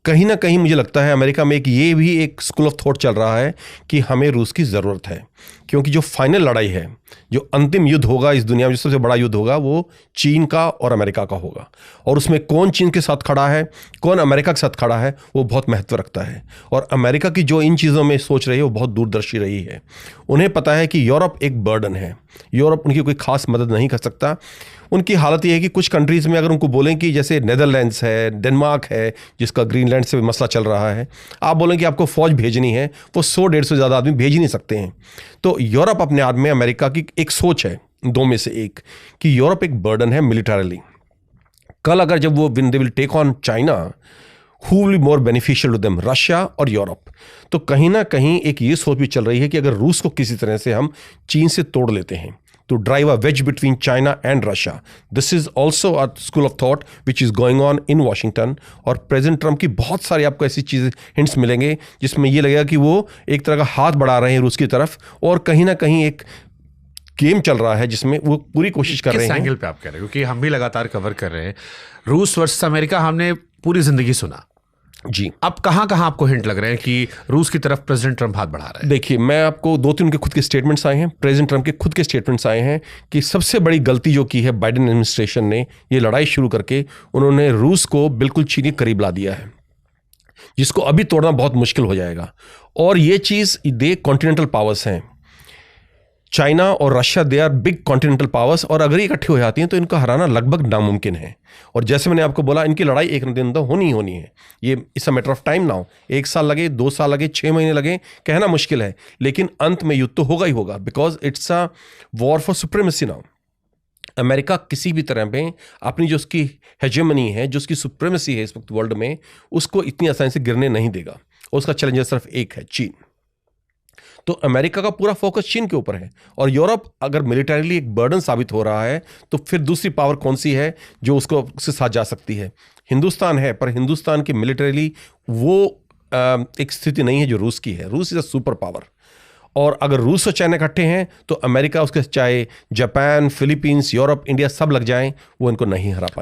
कहीं ना कहीं मुझे लगता है अमेरिका में ये भी एक स्कूल ऑफ थॉट चल रहा है कि हमें रूस की ज़रूरत है, क्योंकि जो फाइनल लड़ाई है, जो अंतिम युद्ध होगा इस दुनिया में, जो सबसे बड़ा युद्ध होगा, वो चीन का और अमेरिका का होगा। और उसमें कौन चीन के साथ खड़ा है, कौन अमेरिका के साथ खड़ा है, वो बहुत महत्व रखता है। और अमेरिका की जो इन चीज़ों में सोच रही है वो बहुत दूरदर्शी रही है। उन्हें पता है कि यूरोप एक बर्डन है, यूरोप उनकी कोई खास मदद नहीं कर सकता। उनकी हालत ये है कि कुछ कंट्रीज़ में अगर उनको बोलें कि जैसे नेदरलैंड्स है, डेनमार्क है, जिसका ग्रीनलैंड से मसला चल रहा है, आप बोलें कि आपको फ़ौज भेजनी है, वो 100-150 से ज़्यादा आदमी भेज ही नहीं सकते हैं। तो यूरोप अपने आप में, अमेरिका की एक सोच है दो में से एक, कि यूरोप एक बर्डन है मिलिटरीली। कल अगर जब वो they will take on China, who will be more beneficial to them, Russia और यूरोप? तो कहीं ना कहीं एक ये सोच भी चल रही है कि अगर रूस को किसी तरह से हम चीन से तोड़ लेते हैं to drive a wedge between China and Russia. This is also a school of thought which is going on in Washington. और प्रेसिडेंट ट्रंप की बहुत सारी आपको ऐसी चीज़ें हिंट्स मिलेंगे जिसमें ये लगेगा कि वो एक तरह का हाथ बढ़ा रहे हैं रूस की तरफ, और कहीं ना कहीं एक गेम चल रहा है जिसमें वो पूरी कोशिश कर रहे हैं। किस एंगल पे आप कह रहे हैं? क्योंकि हम भी लगातार कवर कर रहे हैं रूस वर्सेस अमेरिका, हमने पूरी जिंदगी सुना जी। अब कहाँ आपको हिंट लग रहे हैं कि रूस की तरफ प्रेसिडेंट ट्रंप हाथ बढ़ा रहे हैं? देखिए, मैं आपको 2-3 उनके खुद के स्टेटमेंट्स आए हैं, प्रेसिडेंट ट्रंप के खुद के स्टेटमेंट्स आए हैं कि सबसे बड़ी गलती जो की है बाइडेन एडमिनिस्ट्रेशन ने, ये लड़ाई शुरू करके उन्होंने रूस को बिल्कुल चीन के करीब ला दिया है, जिसको अभी तोड़ना बहुत मुश्किल हो जाएगा। और ये चीज़ दे कॉन्टिनेंटल पावर्स हैं, चाइना और Russia, they are big continental powers, और अगर ये इकट्ठी हो जाती हैं तो इनका हराना लगभग नामुमकिन है। और जैसे मैंने आपको बोला, इनकी लड़ाई एक दिन तो होनी है। ये it's a matter of time now. 1 साल लगे, 2 साल लगे, 6 महीने लगे, कहना मुश्किल है, लेकिन अंत में युद्ध तो होगा ही होगा, because it's a war for supremacy now. America किसी भी तरह में अपनी जो उसकी हेजेमनी है, जो उसकी सुप्रीमेसी है इस वक्त वर्ल्ड में, उसको इतनी आसानी से गिरने नहीं देगा। उसका चैलेंजर सिर्फ एक है, चीन। तो अमेरिका का पूरा फोकस चीन के ऊपर है। और यूरोप अगर मिलिटरीली एक बर्डन साबित हो रहा है, तो फिर दूसरी पावर कौन सी है जो उसके साथ जा सकती है? हिंदुस्तान है, पर हिंदुस्तान की मिलिटरीली वो एक स्थिति नहीं है जो रूस की है। रूस इज अ सुपर पावर, और अगर रूस और चाइना इकट्ठे हैं तो अमेरिका, उसके चाहे जापान, फिलीपींस, यूरोप, इंडिया सब लग जाएं, वो इनको नहीं हरा पाए।